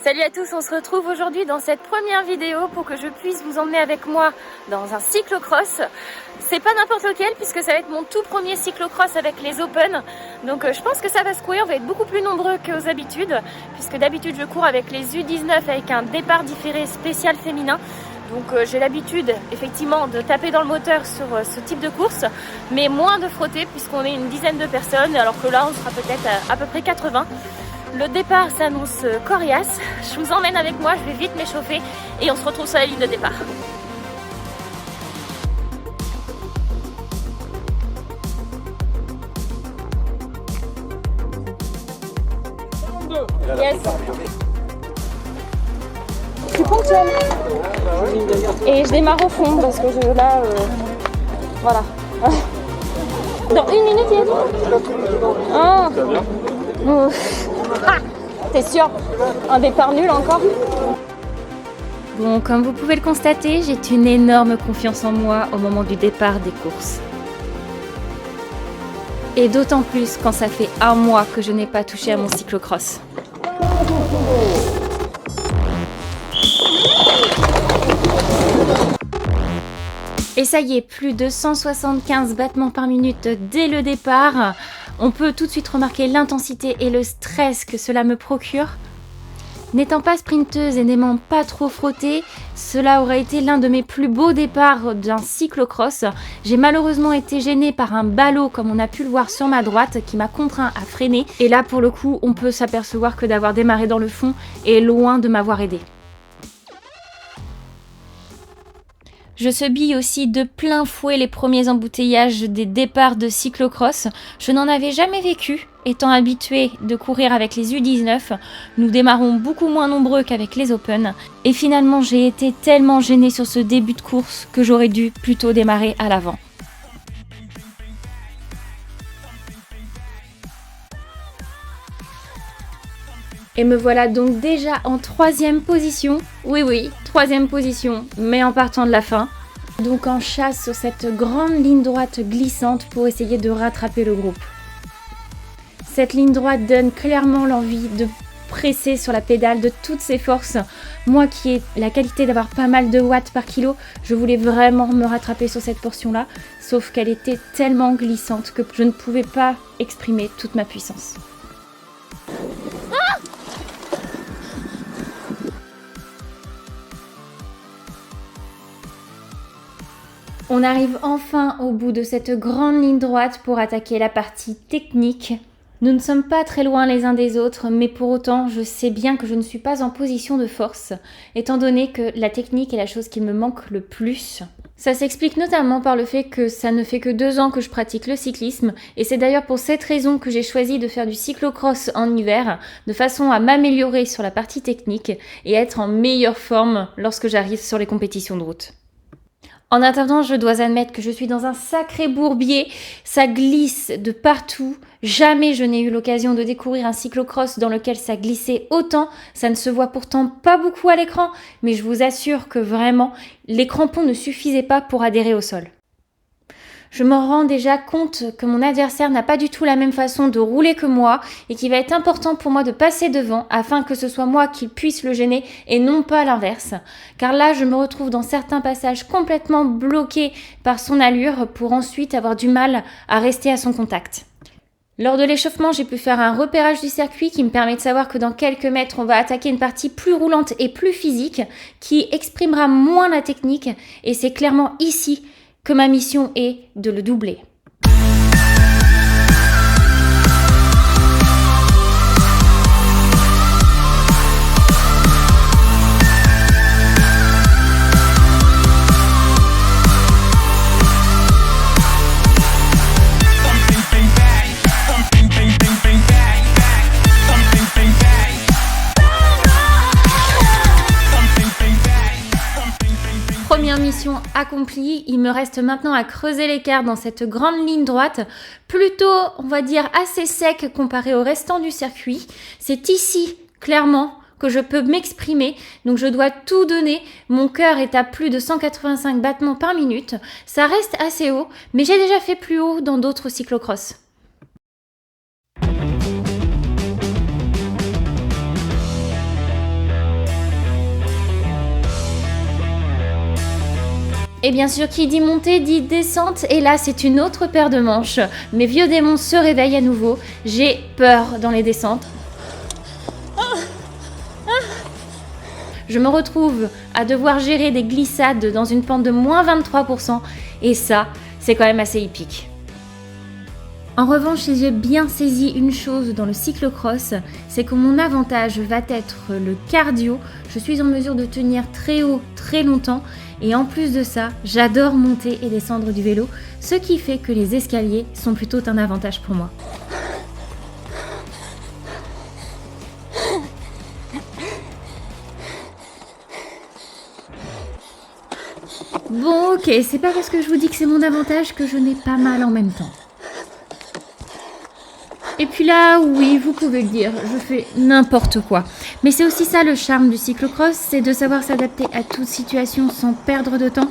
Salut à tous, on se retrouve aujourd'hui dans cette première vidéo pour que je puisse vous emmener avec moi dans un cyclocross. C'est pas n'importe lequel puisque ça va être mon tout premier cyclocross avec les Open. Donc je pense que ça va secouer, on va être beaucoup plus nombreux qu'aux habitudes. Puisque d'habitude je cours avec les U19 avec un départ différé spécial féminin. Donc j'ai l'habitude effectivement de taper dans le moteur sur ce type de course, mais moins de frotter puisqu'on est une dizaine de personnes, alors que là on sera peut-être à peu près 80. Le départ s'annonce coriace, je vous emmène avec moi, je vais vite m'échauffer et on se retrouve sur la ligne de départ. Yes. Je suis ponctuelle et je démarre au fond parce que voilà. Dans 1 minute il y a tout. Oh. Ah, t'es sûr? Un départ nul encore? Bon, comme vous pouvez le constater, j'ai une énorme confiance en moi au moment du départ des courses. Et d'autant plus quand ça fait 1 mois que je n'ai pas touché à mon cyclocross. Et ça y est, plus de 175 battements par minute dès le départ. On peut tout de suite remarquer l'intensité et le stress que cela me procure. N'étant pas sprinteuse et n'aimant pas trop frotter, cela aurait été l'un de mes plus beaux départs d'un cyclocross. J'ai malheureusement été gênée par un ballot, comme on a pu le voir sur ma droite, qui m'a contraint à freiner. Et là, pour le coup, on peut s'apercevoir que d'avoir démarré dans le fond est loin de m'avoir aidée. Je subis aussi de plein fouet les premiers embouteillages des départs de cyclocross. Je n'en avais jamais vécu, étant habituée de courir avec les U19. Nous démarrons beaucoup moins nombreux qu'avec les Open. Et finalement, j'ai été tellement gênée sur ce début de course que j'aurais dû plutôt démarrer à l'avant. Et me voilà donc déjà en 3e position. Oui, 3e position, mais en partant de la fin. Donc en chasse sur cette grande ligne droite glissante pour essayer de rattraper le groupe. Cette ligne droite donne clairement l'envie de presser sur la pédale de toutes ses forces. Moi qui ai la qualité d'avoir pas mal de watts par kilo, je voulais vraiment me rattraper sur cette portion-là, sauf qu'elle était tellement glissante que je ne pouvais pas exprimer toute ma puissance. On arrive enfin au bout de cette grande ligne droite pour attaquer la partie technique. Nous ne sommes pas très loin les uns des autres, mais pour autant, je sais bien que je ne suis pas en position de force, étant donné que la technique est la chose qui me manque le plus. Ça s'explique notamment par le fait que ça ne fait que 2 ans que je pratique le cyclisme, et c'est d'ailleurs pour cette raison que j'ai choisi de faire du cyclocross en hiver, de façon à m'améliorer sur la partie technique et être en meilleure forme lorsque j'arrive sur les compétitions de route. En attendant, je dois admettre que je suis dans un sacré bourbier, ça glisse de partout. Jamais je n'ai eu l'occasion de découvrir un cyclocross dans lequel ça glissait autant. Ça ne se voit pourtant pas beaucoup à l'écran, mais je vous assure que vraiment, les crampons ne suffisaient pas pour adhérer au sol. Je me rends déjà compte que mon adversaire n'a pas du tout la même façon de rouler que moi et qu'il va être important pour moi de passer devant afin que ce soit moi qui puisse le gêner et non pas l'inverse. Car là, je me retrouve dans certains passages complètement bloqués par son allure pour ensuite avoir du mal à rester à son contact. Lors de l'échauffement, j'ai pu faire un repérage du circuit qui me permet de savoir que dans quelques mètres, on va attaquer une partie plus roulante et plus physique qui exprimera moins la technique et c'est clairement ici que ma mission est de le doubler. Première mission accomplie, il me reste maintenant à creuser l'écart dans cette grande ligne droite, plutôt, on va dire, assez sec comparé au restant du circuit. C'est ici, clairement, que je peux m'exprimer, donc je dois tout donner. Mon cœur est à plus de 185 battements par minute, ça reste assez haut, mais j'ai déjà fait plus haut dans d'autres cyclocross. Et bien sûr, qui dit montée dit descente, et là c'est une autre paire de manches. Mes vieux démons se réveillent à nouveau, j'ai peur dans les descentes. Je me retrouve à devoir gérer des glissades dans une pente de moins 23%, et ça, c'est quand même assez épique. En revanche, si j'ai bien saisi une chose dans le cyclocross, c'est que mon avantage va être le cardio. Je suis en mesure de tenir très haut, très longtemps, et en plus de ça, j'adore monter et descendre du vélo, ce qui fait que les escaliers sont plutôt un avantage pour moi. Bon, ok, c'est pas parce que je vous dis que c'est mon avantage que je n'ai pas mal en même temps. Et puis là, oui, vous pouvez le dire, je fais n'importe quoi. Mais c'est aussi ça le charme du cyclocross, c'est de savoir s'adapter à toute situation sans perdre de temps.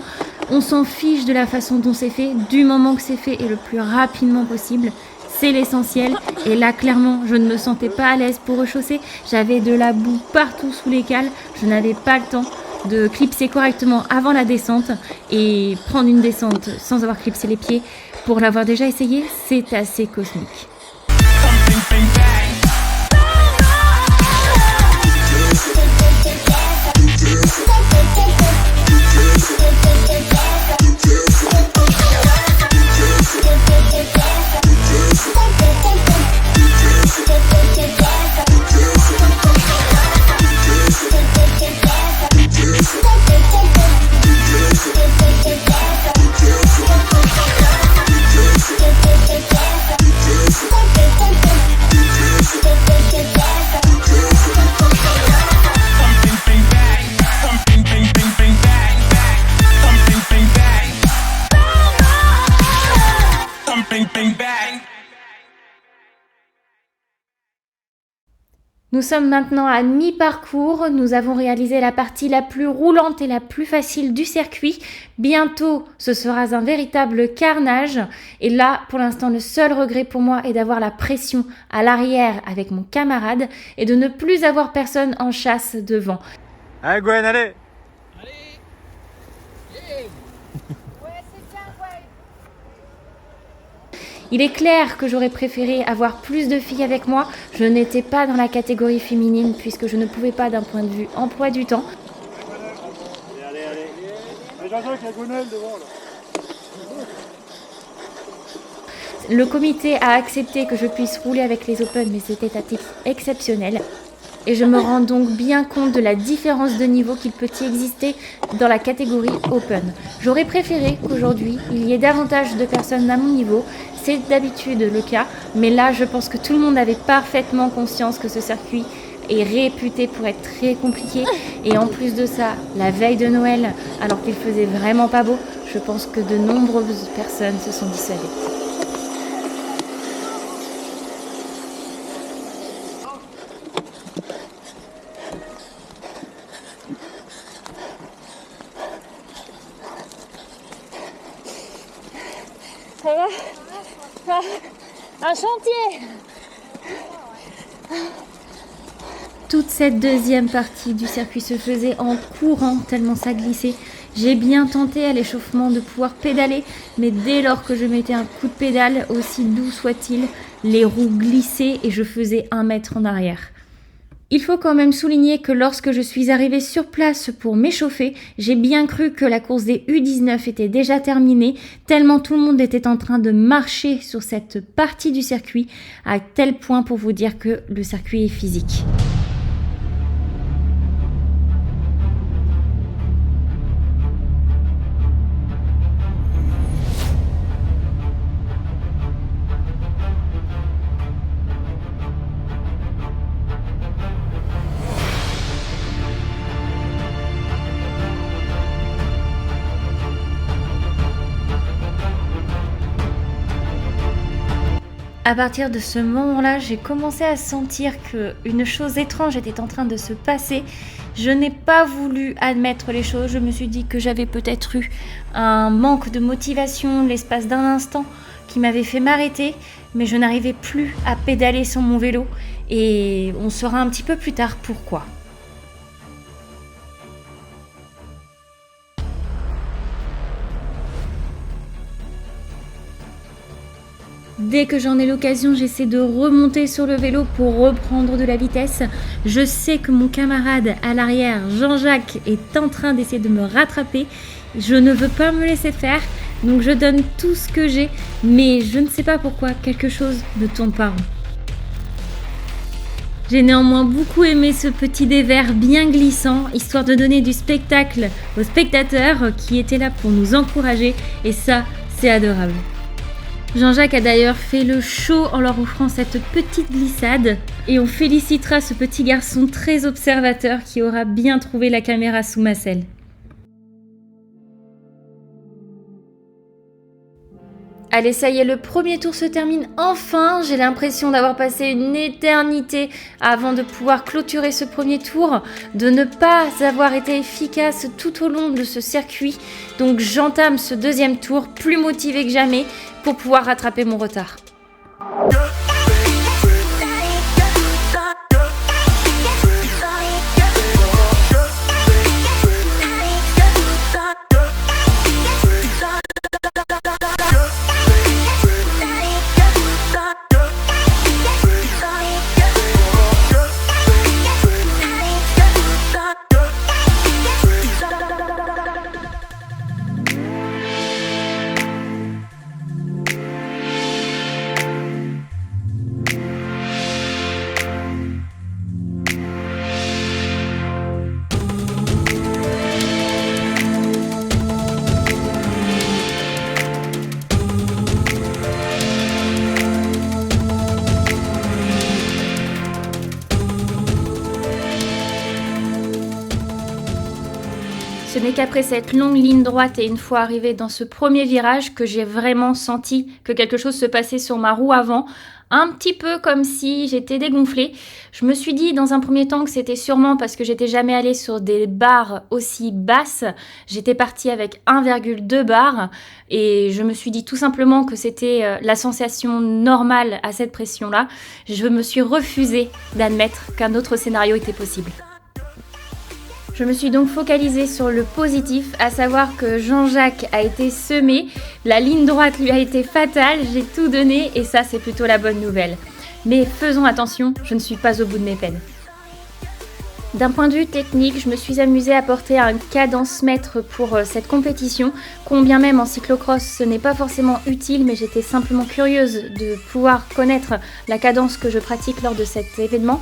On s'en fiche de la façon dont c'est fait, du moment que c'est fait et le plus rapidement possible. C'est l'essentiel. Et là, clairement, je ne me sentais pas à l'aise pour rechausser. J'avais de la boue partout sous les cales. Je n'avais pas le temps de clipser correctement avant la descente. Et prendre une descente sans avoir clipsé les pieds, pour l'avoir déjà essayé, c'est assez cosmique. Nous sommes maintenant à mi-parcours, nous avons réalisé la partie la plus roulante et la plus facile du circuit. Bientôt, ce sera un véritable carnage. Et là, pour l'instant, le seul regret pour moi est d'avoir la pression à l'arrière avec mon camarade et de ne plus avoir personne en chasse devant. Allez Gwen, allez! Il est clair que j'aurais préféré avoir plus de filles avec moi. Je n'étais pas dans la catégorie féminine puisque je ne pouvais pas d'un point de vue emploi du temps. Allez. Jean-Jacques, il y a Gonel devant là. Le comité a accepté que je puisse rouler avec les Open, mais c'était à titre exceptionnel. Et je me rends donc bien compte de la différence de niveau qu'il peut y exister dans la catégorie Open. J'aurais préféré qu'aujourd'hui, il y ait davantage de personnes à mon niveau. C'est d'habitude le cas, mais là, je pense que tout le monde avait parfaitement conscience que ce circuit est réputé pour être très compliqué. Et en plus de ça, la veille de Noël, alors qu'il faisait vraiment pas beau, je pense que de nombreuses personnes se sont dissuadées. Ça va? Un chantier! Toute cette deuxième partie du circuit se faisait en courant tellement ça glissait. J'ai bien tenté à l'échauffement de pouvoir pédaler, mais dès lors que je mettais un coup de pédale, aussi doux soit-il, les roues glissaient et je faisais 1 mètre en arrière. Il faut quand même souligner que lorsque je suis arrivée sur place pour m'échauffer, j'ai bien cru que la course des U19 était déjà terminée, tellement tout le monde était en train de marcher sur cette partie du circuit, à tel point pour vous dire que le circuit est physique. À partir de ce moment-là, j'ai commencé à sentir qu'une chose étrange était en train de se passer. Je n'ai pas voulu admettre les choses. Je me suis dit que j'avais peut-être eu un manque de motivation l'espace d'un instant qui m'avait fait m'arrêter, mais je n'arrivais plus à pédaler sur mon vélo et on saura un petit peu plus tard pourquoi. Dès que j'en ai l'occasion, j'essaie de remonter sur le vélo pour reprendre de la vitesse. Je sais que mon camarade à l'arrière, Jean-Jacques, est en train d'essayer de me rattraper. Je ne veux pas me laisser faire, donc je donne tout ce que j'ai, mais je ne sais pas pourquoi quelque chose ne tourne pas rond. J'ai néanmoins beaucoup aimé ce petit dévers bien glissant, histoire de donner du spectacle aux spectateurs qui étaient là pour nous encourager, et ça, c'est adorable. Jean-Jacques a d'ailleurs fait le show en leur offrant cette petite glissade, et on félicitera ce petit garçon très observateur qui aura bien trouvé la caméra sous ma selle. Allez, ça y est, le premier tour se termine enfin. J'ai l'impression d'avoir passé une éternité avant de pouvoir clôturer ce premier tour, de ne pas avoir été efficace tout au long de ce circuit. Donc j'entame ce deuxième tour plus motivée que jamais pour pouvoir rattraper mon retard. Ce n'est qu'après cette longue ligne droite et une fois arrivée dans ce premier virage que j'ai vraiment senti que quelque chose se passait sur ma roue avant, un petit peu comme si j'étais dégonflée. Je me suis dit dans un premier temps que c'était sûrement parce que j'étais jamais allée sur des barres aussi basses. J'étais partie avec 1,2 bar et je me suis dit tout simplement que c'était la sensation normale à cette pression-là. Je me suis refusée d'admettre qu'un autre scénario était possible. Je me suis donc focalisée sur le positif, à savoir que Jean-Jacques a été semé, la ligne droite lui a été fatale, j'ai tout donné et ça c'est plutôt la bonne nouvelle. Mais faisons attention, je ne suis pas au bout de mes peines. D'un point de vue technique, je me suis amusée à porter un cadence-mètre pour cette compétition, combien même en cyclocross ce n'est pas forcément utile, mais j'étais simplement curieuse de pouvoir connaître la cadence que je pratique lors de cet événement.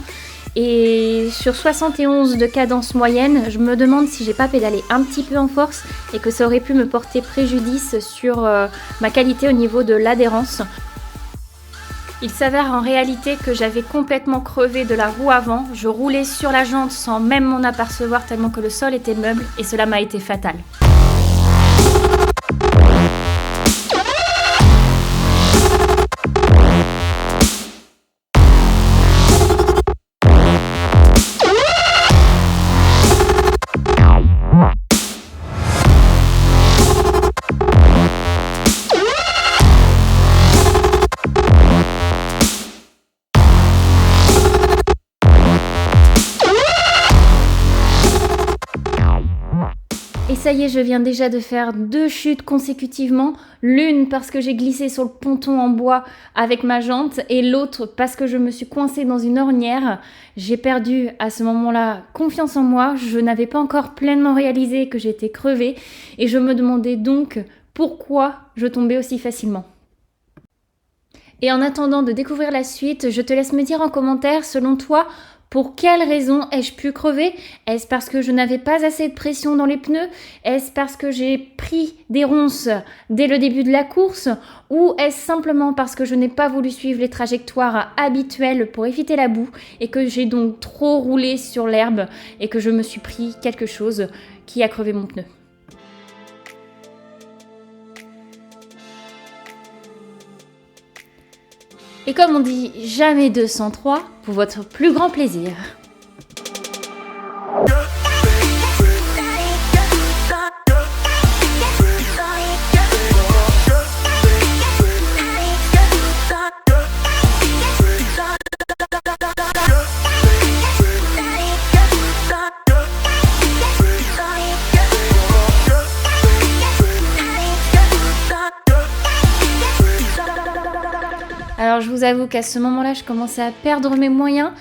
Et sur 71 de cadence moyenne, je me demande si j'ai pas pédalé un petit peu en force et que ça aurait pu me porter préjudice sur ma qualité au niveau de l'adhérence. Il s'avère en réalité que j'avais complètement crevé de la roue avant, je roulais sur la jante sans même m'en apercevoir tellement que le sol était meuble et cela m'a été fatal. Et ça y est, je viens déjà de faire 2 chutes consécutivement, l'une parce que j'ai glissé sur le ponton en bois avec ma jante et l'autre parce que je me suis coincée dans une ornière. J'ai perdu à ce moment-là confiance en moi, je n'avais pas encore pleinement réalisé que j'étais crevée et je me demandais donc pourquoi je tombais aussi facilement. Et en attendant de découvrir la suite, je te laisse me dire en commentaire, selon toi, pour quelle raison ai-je pu crever? Est-ce parce que je n'avais pas assez de pression dans les pneus? Est-ce parce que j'ai pris des ronces dès le début de la course? Ou est-ce simplement parce que je n'ai pas voulu suivre les trajectoires habituelles pour éviter la boue et que j'ai donc trop roulé sur l'herbe et que je me suis pris quelque chose qui a crevé mon pneu? Et comme on dit jamais 2 sans 3, pour votre plus grand plaisir. Alors je vous avoue qu'à ce moment-là, je commençais à perdre mes moyens.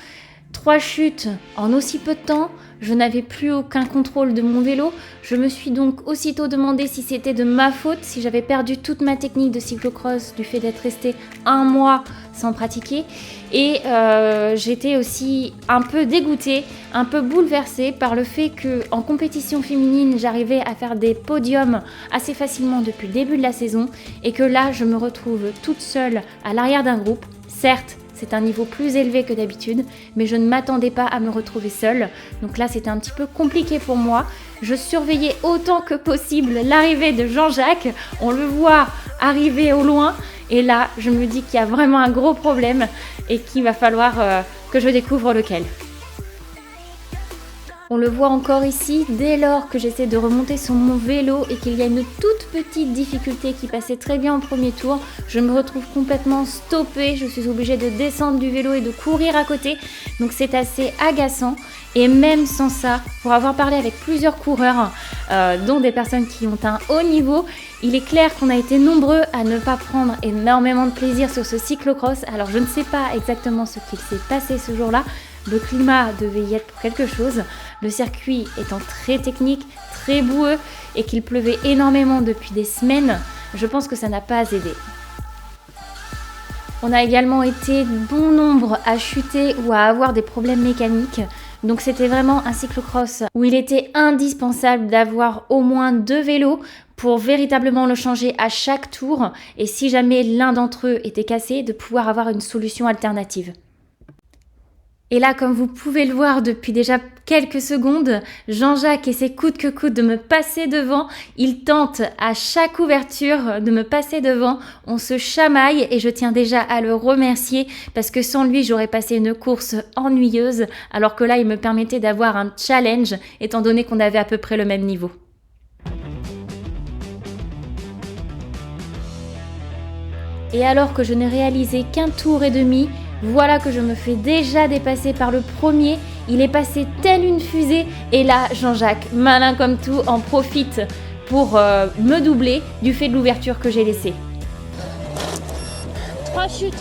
3 chutes en aussi peu de temps, je n'avais plus aucun contrôle de mon vélo. Je me suis donc aussitôt demandé si c'était de ma faute, si j'avais perdu toute ma technique de cyclocross du fait d'être restée 1 mois sans pratiquer. Et j'étais aussi un peu dégoûtée, un peu bouleversée par le fait qu'en compétition féminine, j'arrivais à faire des podiums assez facilement depuis le début de la saison et que là, je me retrouve toute seule à l'arrière d'un groupe. Certes, c'est un niveau plus élevé que d'habitude, mais je ne m'attendais pas à me retrouver seule. Donc là, c'était un petit peu compliqué pour moi. Je surveillais autant que possible l'arrivée de Jean-Jacques. On le voit arriver au loin. Et là, je me dis qu'il y a vraiment un gros problème et qu'il va falloir que je découvre lequel. On le voit encore ici, dès lors que j'essaie de remonter sur mon vélo et qu'il y a une toute petite difficulté qui passait très bien au premier tour, je me retrouve complètement stoppée, je suis obligée de descendre du vélo et de courir à côté, donc c'est assez agaçant. Et même sans ça, pour avoir parlé avec plusieurs coureurs, dont des personnes qui ont un haut niveau, il est clair qu'on a été nombreux à ne pas prendre énormément de plaisir sur ce cyclocross. Alors je ne sais pas exactement ce qu'il s'est passé ce jour-là. Le climat devait y être pour quelque chose. Le circuit étant très technique, très boueux et qu'il pleuvait énormément depuis des semaines, je pense que ça n'a pas aidé. On a également été bon nombre à chuter ou à avoir des problèmes mécaniques. Donc c'était vraiment un cyclocross où il était indispensable d'avoir au moins 2 vélos pour véritablement le changer à chaque tour et si jamais l'un d'entre eux était cassé, de pouvoir avoir une solution alternative. Et là, comme vous pouvez le voir depuis déjà quelques secondes, Jean-Jacques essaie coûte que coûte de me passer devant. Il tente à chaque ouverture de me passer devant. On se chamaille et je tiens déjà à le remercier parce que sans lui, j'aurais passé une course ennuyeuse alors que là, il me permettait d'avoir un challenge étant donné qu'on avait à peu près le même niveau. Et alors que je n'ai réalisé qu'un tour et demi, voilà que je me fais déjà dépasser par le premier. Il est passé telle une fusée et là, Jean-Jacques, malin comme tout, en profite pour me doubler du fait de l'ouverture que j'ai laissée. 3 chutes.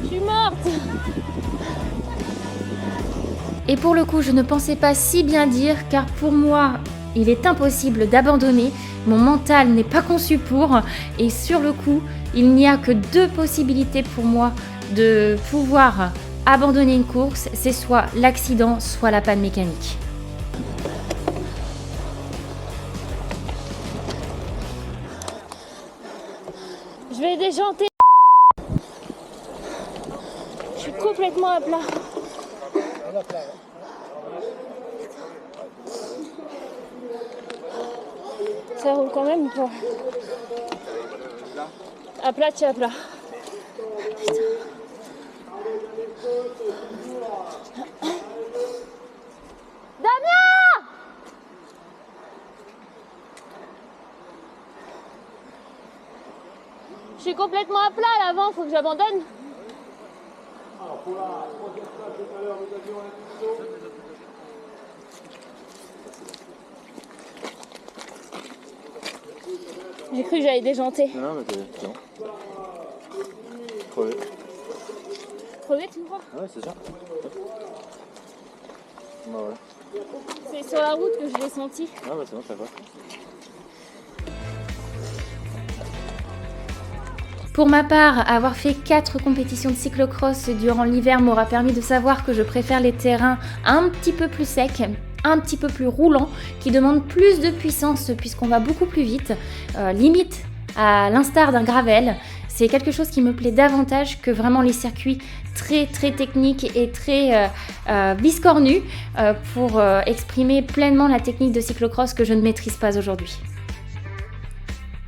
Je suis morte. Et pour le coup, je ne pensais pas si bien dire car pour moi, il est impossible d'abandonner. Mon mental n'est pas conçu pour et sur le coup, il n'y a que 2 possibilités pour moi de pouvoir abandonner une course, c'est soit l'accident, soit la panne mécanique. Je vais déjanter. Je suis complètement à plat. Ça roule quand même ou pas? À plat, tu es à plat. Putain. Damien! Je suis complètement à plat à l'avant, faut que j'abandonne. J'ai cru que j'allais déjanter. Non, mais t'es non. Crevé. Crevé, tu me crois? Ouais, c'est ça. Bah voilà. C'est sur la route que je l'ai senti. Ah bah c'est bon, ça va. Pour ma part, avoir fait 4 compétitions de cyclocross durant l'hiver m'aura permis de savoir que je préfère les terrains un petit peu plus secs, un petit peu plus roulants, qui demandent plus de puissance puisqu'on va beaucoup plus vite, limite à l'instar d'un gravel. C'est quelque chose qui me plaît davantage que vraiment les circuits très très techniques et très biscornus pour exprimer pleinement la technique de cyclocross que je ne maîtrise pas aujourd'hui.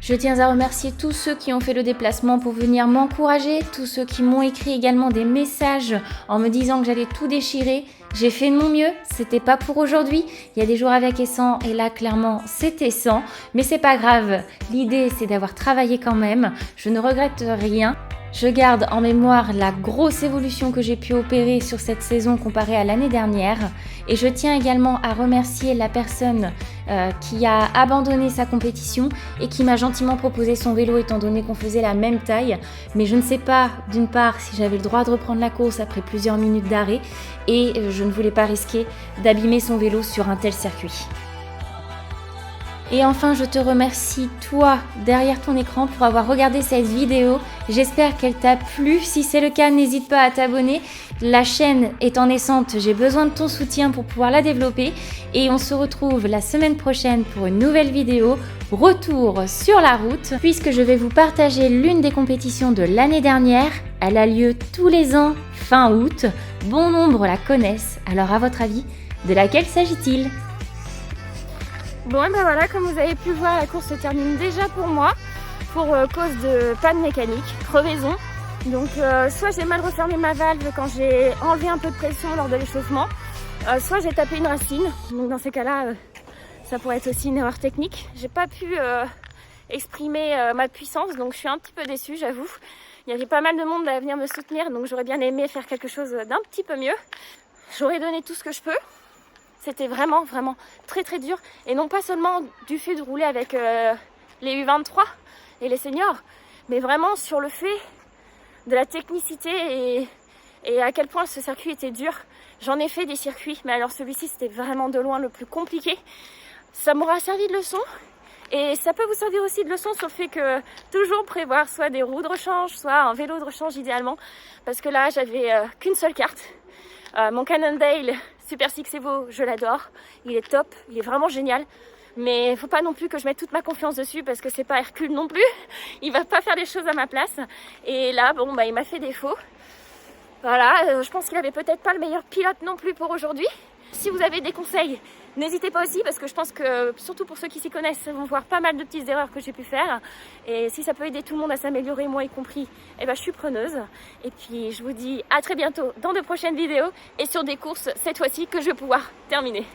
Je tiens à remercier tous ceux qui ont fait le déplacement pour venir m'encourager, tous ceux qui m'ont écrit également des messages en me disant que j'allais tout déchirer. J'ai fait de mon mieux, c'était pas pour aujourd'hui. Il y a des jours avec et sans, et là clairement c'était sans, mais c'est pas grave. L'idée c'est d'avoir travaillé quand même, je ne regrette rien. Je garde en mémoire la grosse évolution que j'ai pu opérer sur cette saison comparée à l'année dernière et je tiens également à remercier la personne qui a abandonné sa compétition et qui m'a gentiment proposé son vélo étant donné qu'on faisait la même taille, mais je ne sais pas d'une part si j'avais le droit de reprendre la course après plusieurs minutes d'arrêt et je ne voulais pas risquer d'abîmer son vélo sur un tel circuit. Et enfin, je te remercie, toi, derrière ton écran, pour avoir regardé cette vidéo. J'espère qu'elle t'a plu. Si c'est le cas, n'hésite pas à t'abonner. La chaîne étant naissante, j'ai besoin de ton soutien pour pouvoir la développer. Et on se retrouve la semaine prochaine pour une nouvelle vidéo. Retour sur la route, puisque je vais vous partager l'une des compétitions de l'année dernière. Elle a lieu tous les ans, fin août. Bon nombre la connaissent. Alors à votre avis, de laquelle s'agit-il ? Bon, et ben voilà, comme vous avez pu voir, la course se termine déjà pour moi pour cause de panne mécanique, crevaison. Donc soit j'ai mal refermé ma valve quand j'ai enlevé un peu de pression lors de l'échauffement, soit j'ai tapé une racine. Donc dans ces cas-là, ça pourrait être aussi une erreur technique. J'ai pas pu exprimer ma puissance, donc je suis un petit peu déçue, j'avoue. Il y avait pas mal de monde à venir me soutenir, donc j'aurais bien aimé faire quelque chose d'un petit peu mieux. J'aurais donné tout ce que je peux. C'était vraiment très très dur et non pas seulement du fait de rouler avec les U23 et les seniors, mais vraiment sur le fait de la technicité et à quel point ce circuit était dur. J'en ai fait des circuits, mais alors celui-ci c'était vraiment de loin le plus compliqué. Ça m'aura servi de leçon et ça peut vous servir aussi de leçon sur le fait que toujours prévoir soit des roues de rechange, soit un vélo de rechange idéalement, parce que là j'avais qu'une seule carte. Mon Cannondale Super 6 Evo, je l'adore, il est top, il est vraiment génial, mais il faut pas non plus que je mette toute ma confiance dessus parce que c'est pas Hercule non plus, il va pas faire les choses à ma place, et là bon bah il m'a fait défaut. Voilà, je pense qu'il avait peut-être pas le meilleur pilote non plus pour aujourd'hui. Si vous avez des conseils, n'hésitez pas aussi parce que je pense que surtout pour ceux qui s'y connaissent, vont voir pas mal de petites erreurs que j'ai pu faire. Et si ça peut aider tout le monde à s'améliorer, moi y compris, eh ben, je suis preneuse. Et puis je vous dis à très bientôt dans de prochaines vidéos et sur des courses cette fois-ci que je vais pouvoir terminer.